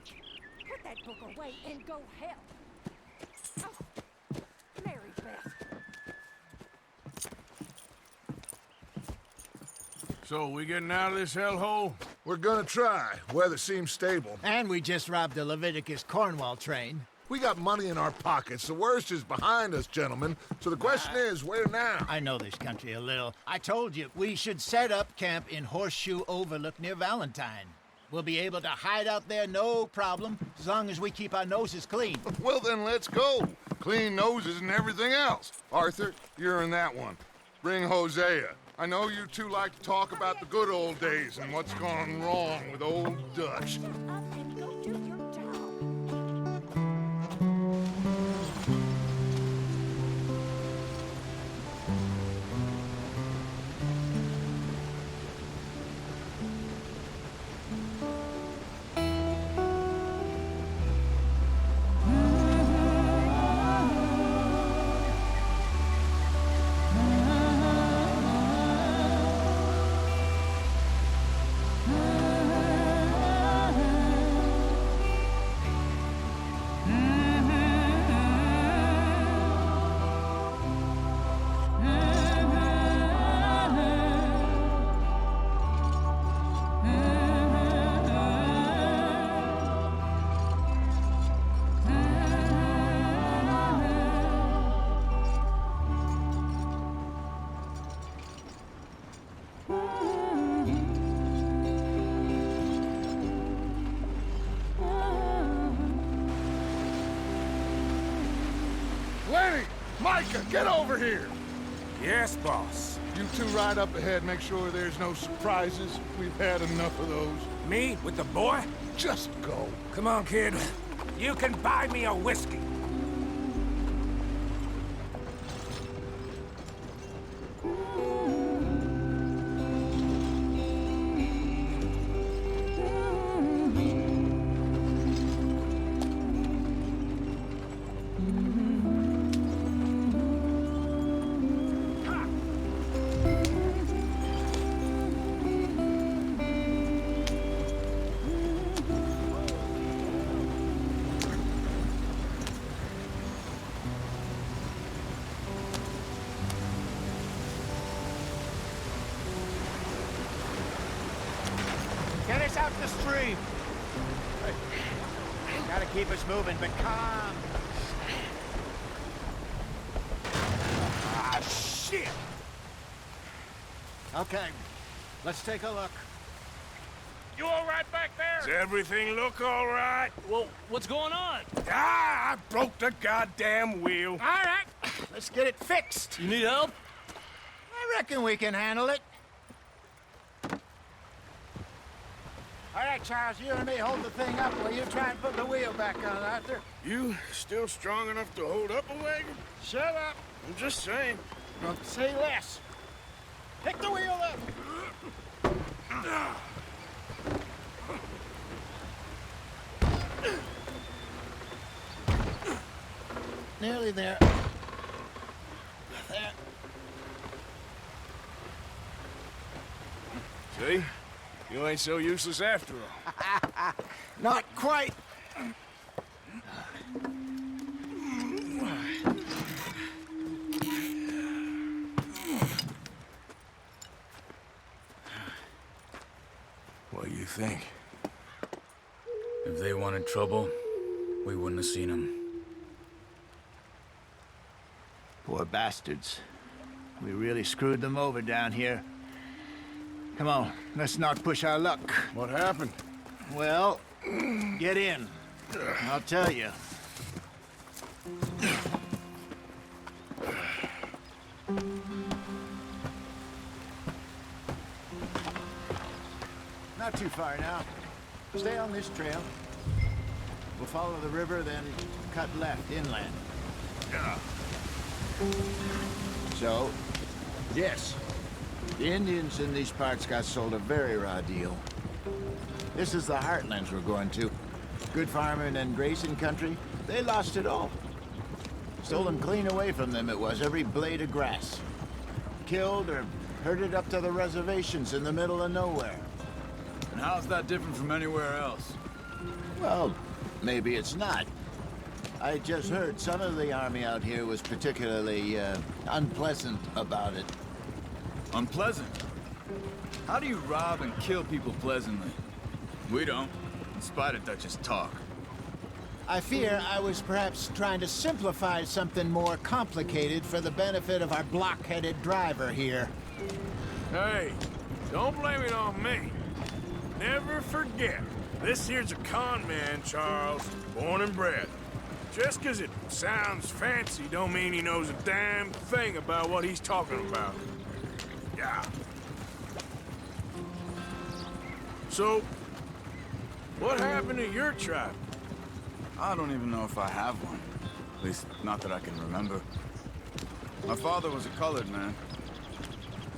Hey! Put that book away and go help. Oh, Mary Beth. So, we getting out of this hellhole? We're gonna try. Weather seems stable. And we just robbed the Leviticus Cornwall train. We got money in our pockets. The worst is behind us, gentlemen. So the question is, where now? I know this country a little. I told you, we should set up camp in Horseshoe Overlook near Valentine. We'll be able to hide out there no problem, as long as we keep our noses clean. Well, then let's go. Clean noses and everything else. Arthur, you're in that one. Bring Hosea. I know you two like to talk about the good old days and what's gone wrong with old Dutch. Shut up and go do your job. Lenny! Micah, get over here! Yes, boss. You two ride up ahead, make sure there's no surprises. We've had enough of those. Me with the boy? Just go. Come on, kid. You can buy me a whiskey. Get us out the stream. Gotta keep us moving, but calm. Ah, shit! Okay, let's take a look. You all right back there? Does everything look all right? Well, what's going on? Ah, I broke the goddamn wheel. All right, let's get it fixed. You need help? I reckon we can handle it. All right, Charles, you and me hold the thing up while you try and put the wheel back on, Arthur. You still strong enough to hold up a wagon? Shut up. I'm just saying. Don't say less. Pick the wheel up. Nearly there. There. See? You ain't so useless after all. Not quite. What do you think? If they wanted trouble, we wouldn't have seen them. Poor bastards. We really screwed them over down here. Come on, let's not push our luck. What happened? Well, get in. I'll tell you. Not too far now. Stay on this trail. We'll follow the river, then cut left inland. Yeah. So, yes, the Indians in these parts got sold a very raw deal. This is the heartlands we're going to. Good farming and grazing country, they lost it all. Stolen clean away from them it was, every blade of grass. Killed or herded up to the reservations in the middle of nowhere. And how's that different from anywhere else? Well, maybe it's not. I just heard some of the army out here was particularly unpleasant about it. Unpleasant? How do you rob and kill people pleasantly? We don't, in spite of Dutch's talk. I fear I was perhaps trying to simplify something more complicated for the benefit of our block-headed driver here. Hey, don't blame it on me. Never forget, this here's a con man, Charles, born and bred. Just 'cause it sounds fancy don't mean he knows a damn thing about what he's talking about. Yeah. So, what happened to your tribe? I don't even know if I have one. At least, not that I can remember. My father was a colored man.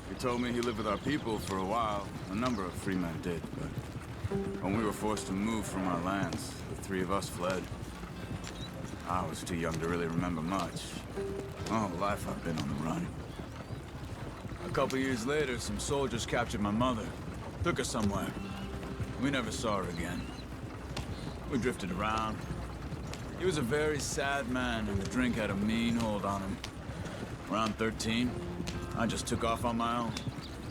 He told me he lived with our people for a while. A number of free men did, but when we were forced to move from our lands, the three of us fled. I was too young to really remember much. My whole life I've been on the run. A couple years later, some soldiers captured my mother. Took her somewhere. We never saw her again. We drifted around. He was a very sad man, and the drink had a mean hold on him. Around 13, I just took off on my own.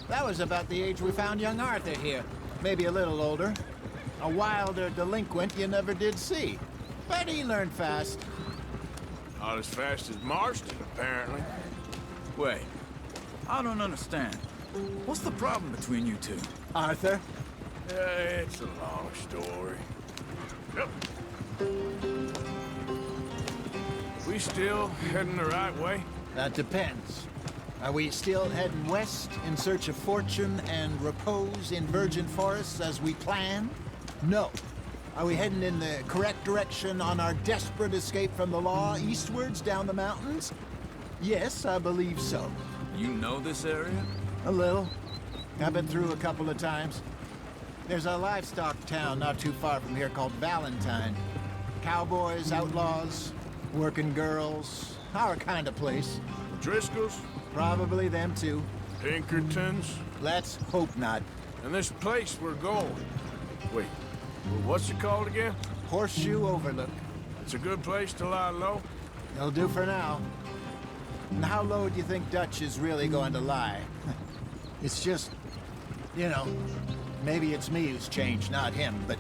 That was about the age we found young Arthur here. Maybe a little older. A wilder delinquent you never did see. But he learned fast. Not as fast as Marston, apparently. Wait, I don't understand. What's the problem between you two? Arthur? It's a long story. Yep. We still heading the right way? That depends. Are we still heading west in search of fortune and repose in virgin forests as we planned? No. Are we heading in the correct direction on our desperate escape from the law eastwards down the mountains? Yes, I believe so. You know this area? A little. I've been through a couple of times. There's a livestock town not too far from here called Valentine. Cowboys, outlaws, working girls, our kind of place. Driscoll's? Probably them too. Pinkertons? Let's hope not. And this place we're going. Wait, what's it called again? Horseshoe Overlook. It's a good place to lie low? It'll do for now. And how low do you think Dutch is really going to lie? It's just, you know, maybe it's me who's changed, not him, but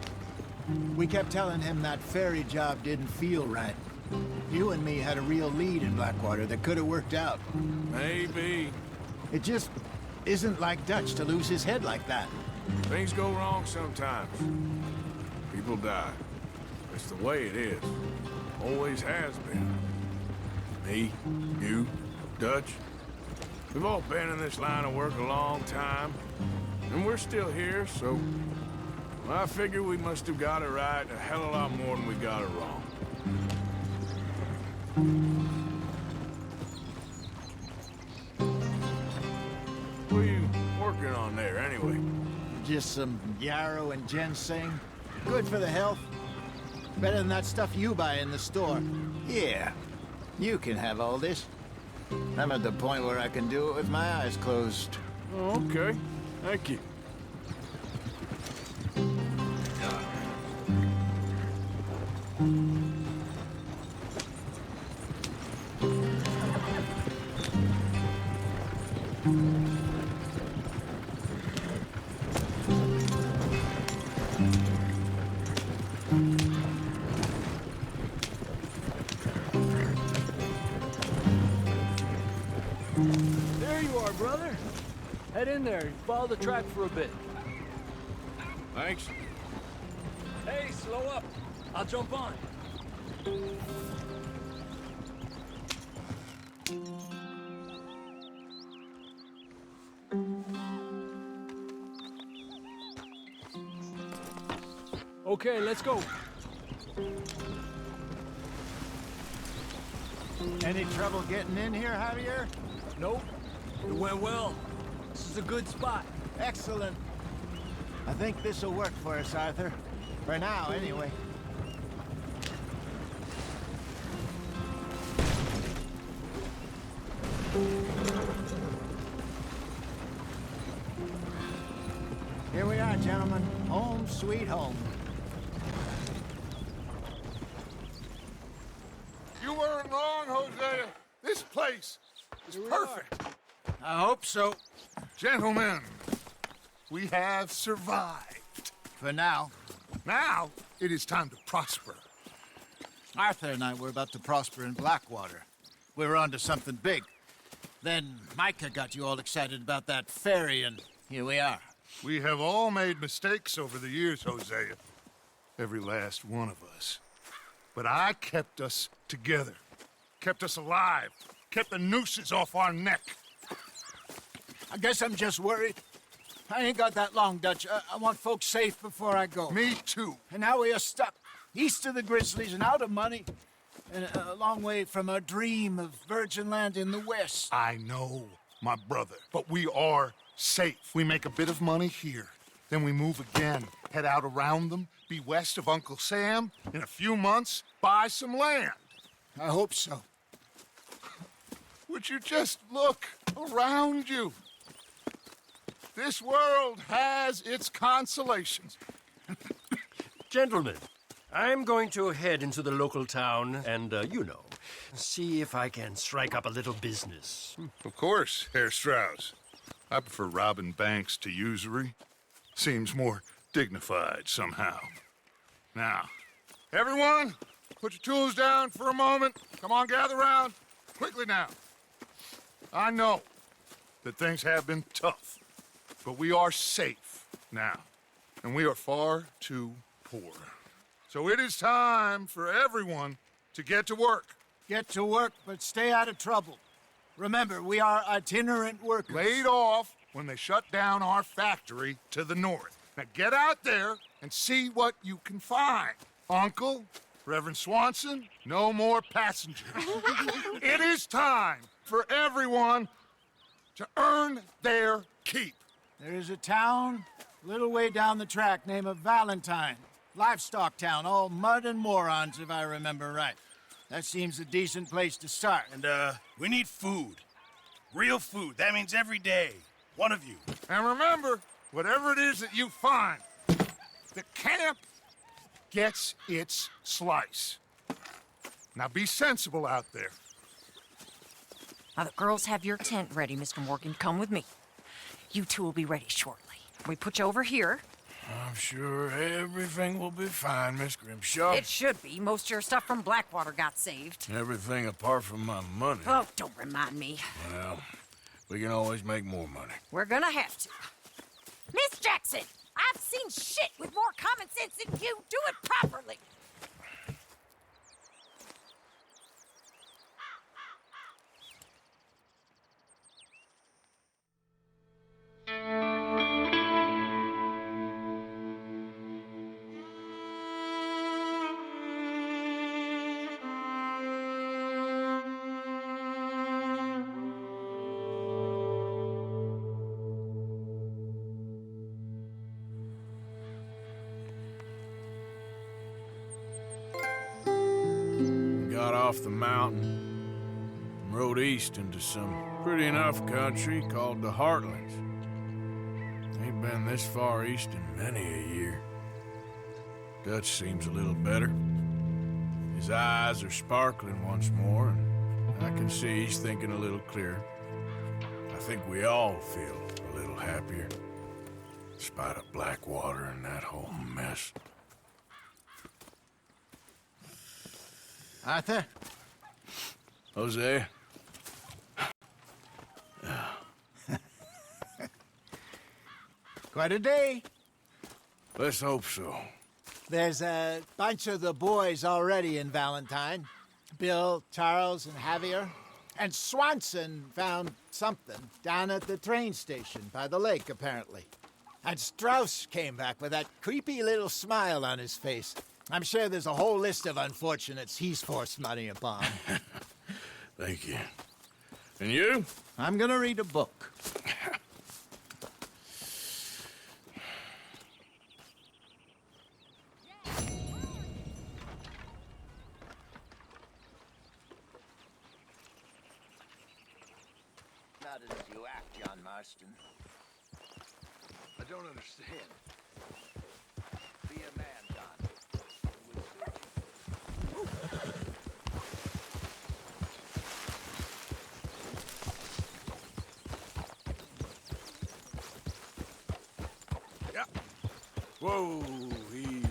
we kept telling him that ferry job didn't feel right. You and me had a real lead in Blackwater that could have worked out. Maybe. It just isn't like Dutch to lose his head like that. Things go wrong sometimes. People die. It's the way it is. Always has been. Me, you, Dutch. We've all been in this line of work a long time. And we're still here, so... I figure we must have got it right a hell of a lot more than we got it wrong. What are you working on there, anyway? Just some yarrow and ginseng. Good for the health. Better than that stuff you buy in the store. Yeah, you can have all this. I'm at the point where I can do it with my eyes closed. Oh, okay. Thank you. There you are, brother. Head in there and follow the track for a bit. Thanks. Hey, slow up. I'll jump on. Okay, let's go. Any trouble getting in here, Javier? Nope. It went well. This is a good spot. Excellent. I think this'll work for us, Arthur. For now, anyway. Here we are, gentlemen. Home sweet home. This place is perfect. I hope so. Gentlemen, we have survived. For now. Now, it is time to prosper. Arthur and I were about to prosper in Blackwater. We were onto something big. Then Micah got you all excited about that ferry, and here we are. We have all made mistakes over the years, Hosea. Every last one of us. But I kept us together. Kept us alive. Kept the nooses off our neck. I guess I'm just worried. I ain't got that long, Dutch. I want folks safe before I go. Me too. And now we are stuck, east of the Grizzlies and out of money, and a long way from our dream of virgin land in the west. I know, my brother, but we are safe. We make a bit of money here, then we move again, head out around them, be west of Uncle Sam, in a few months, buy some land. I hope so. Would you just look around you? This world has its consolations. Gentlemen, I'm going to head into the local town and, see if I can strike up a little business. Of course, Herr Strauss. I prefer robbing banks to usury. Seems more dignified somehow. Now, everyone, put your tools down for a moment. Come on, gather round. Quickly now. I know that things have been tough, but we are safe now, and we are far too poor. So it is time for everyone to get to work. Get to work, but stay out of trouble. Remember, we are itinerant workers. Laid off when they shut down our factory to the north. Now get out there and see what you can find. Uncle, Reverend Swanson, no more passengers. It is time for everyone to earn their keep. There is a town a little way down the track named Valentine. Livestock town, all mud and morons, if I remember right. That seems a decent place to start. And, we need food. Real food. That means every day. One of you. And remember, whatever it is that you find, the camp gets its slice. Now be sensible out there. Now, the girls have your tent ready, Mr. Morgan. Come with me. You two will be ready shortly. We put you over here. I'm sure everything will be fine, Miss Grimshaw. It should be. Most of your stuff from Blackwater got saved. Everything apart from my money. Oh, don't remind me. Well, we can always make more money. We're gonna have to. Miss Jackson, I've seen shit with more common sense than you. Do it properly. Got off the mountain and rode east into some pretty enough country called the Heartlands. Ain't been this far east in many a year. Dutch seems a little better. His eyes are sparkling once more, and I can see he's thinking a little clearer. I think we all feel a little happier, in spite of Blackwater and that whole mess. Arthur? Jose? Quite a day. Let's hope so. There's a bunch of the boys already in Valentine. Bill, Charles, and Javier. And Swanson found something down at the train station by the lake, apparently. And Strauss came back with that creepy little smile on his face. I'm sure there's a whole list of unfortunates he's forced money upon. Thank you. And you? I'm gonna read a book. Not as you act, John Marston. I don't understand. Be a man, John. Whoa, easy.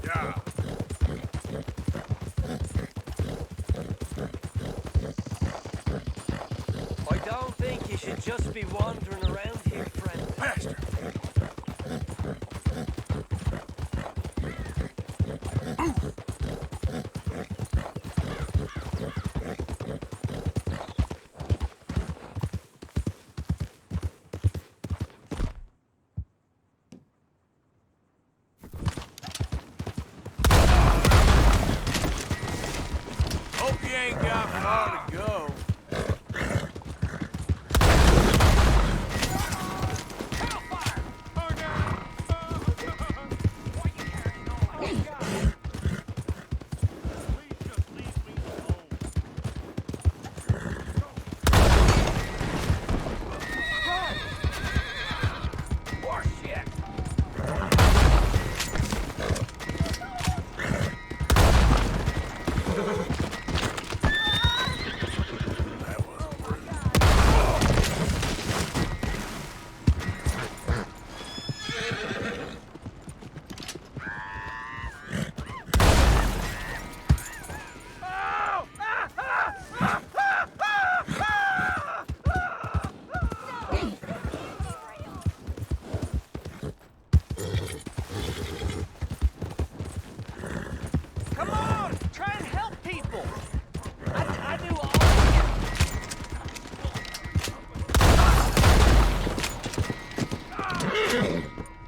Yeah. I don't think you should just be wandering around here, friend. Faster. Hope you ain't got far to go. Come on! Try and help people! I do all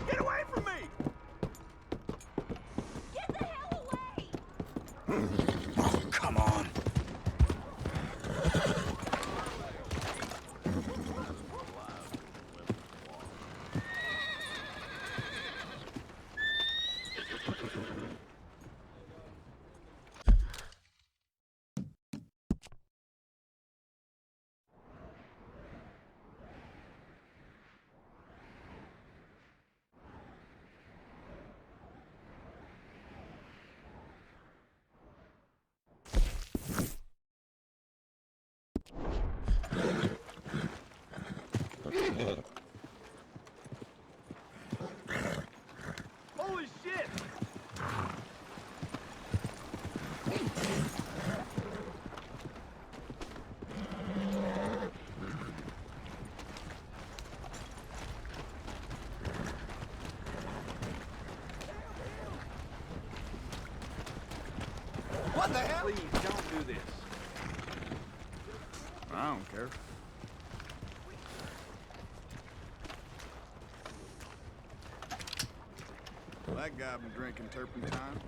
Get away from me! Get the hell away! Oh, come on. Holy shit! What the hell? Please, don't do this. I don't care. That guy been drinking turpentine.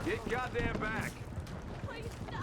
Get goddamn back! Please, no!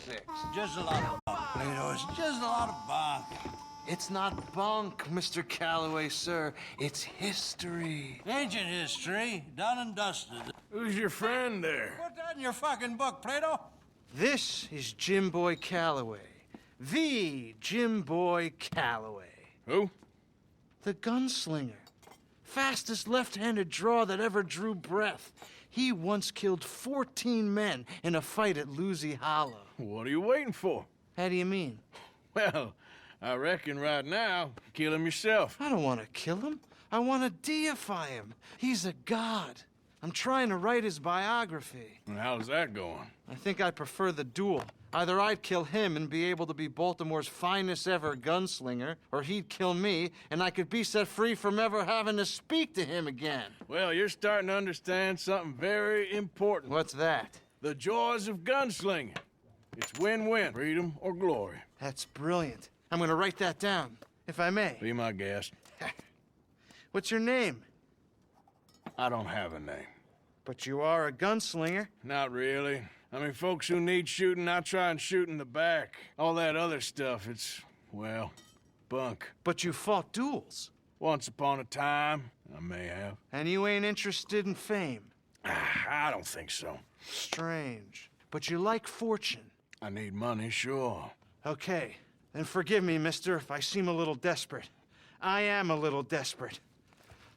politics. Just a lot of bunk, Plato. It's just a lot of bunk. It's not bunk, Mr. Calloway, sir. It's history. Ancient history, done and dusted. Who's your friend there? Put that in your fucking book, Plato. This is Jim Boy Calloway. The Jim Boy Calloway. Who? The gunslinger. Fastest left-handed draw that ever drew breath. He once killed 14 men in a fight at Lucy Hollow. What are you waiting for? How do you mean? Well, I reckon right now, kill him yourself. I don't want to kill him. I want to deify him. He's a god. I'm trying to write his biography. And how's that going? I think I prefer the duel. Either I'd kill him and be able to be Baltimore's finest ever gunslinger, or he'd kill me and I could be set free from ever having to speak to him again. Well, you're starting to understand something very important. What's that? The joys of gunslinging. It's win-win, freedom or glory. That's brilliant. I'm gonna write that down, if I may. Be my guest. What's your name? I don't have a name. But you are a gunslinger. Not really. I mean, folks who need shooting, I try and shoot in the back. All that other stuff, it's, well, bunk. But you fought duels. Once upon a time, I may have. And you ain't interested in fame. I don't think so. Strange. But you like fortune. I need money, sure. Okay. Then forgive me, mister, if I seem a little desperate. I am a little desperate.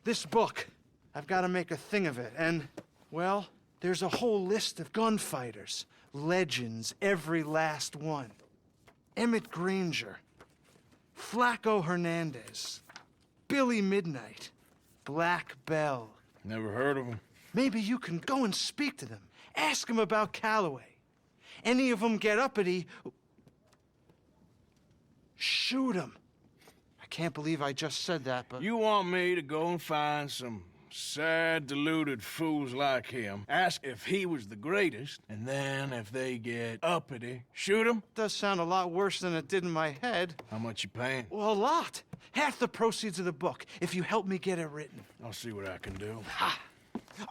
This book, I've got to make a thing of it, and, well, there's a whole list of gunfighters. Legends, every last one. Emmett Granger, Flaco Hernandez, Billy Midnight, Black Bell. Never heard of him. Maybe you can go and speak to them. Ask them about Calloway. Any of them get uppity, shoot them. I can't believe I just said that, but... You want me to go and find some sad, deluded fools like him, ask if he was the greatest, and then if they get uppity, shoot him? Does sound a lot worse than it did in my head. How much you paying? Well, a lot. Half the proceeds of the book, if you help me get it written. I'll see what I can do.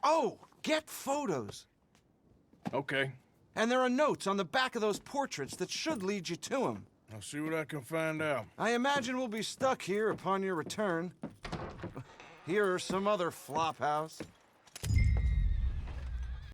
Oh, get photos. Okay. And there are notes on the back of those portraits that should lead you to him. I'll see what I can find out. I imagine we'll be stuck here upon your return. Here are some other flophouse.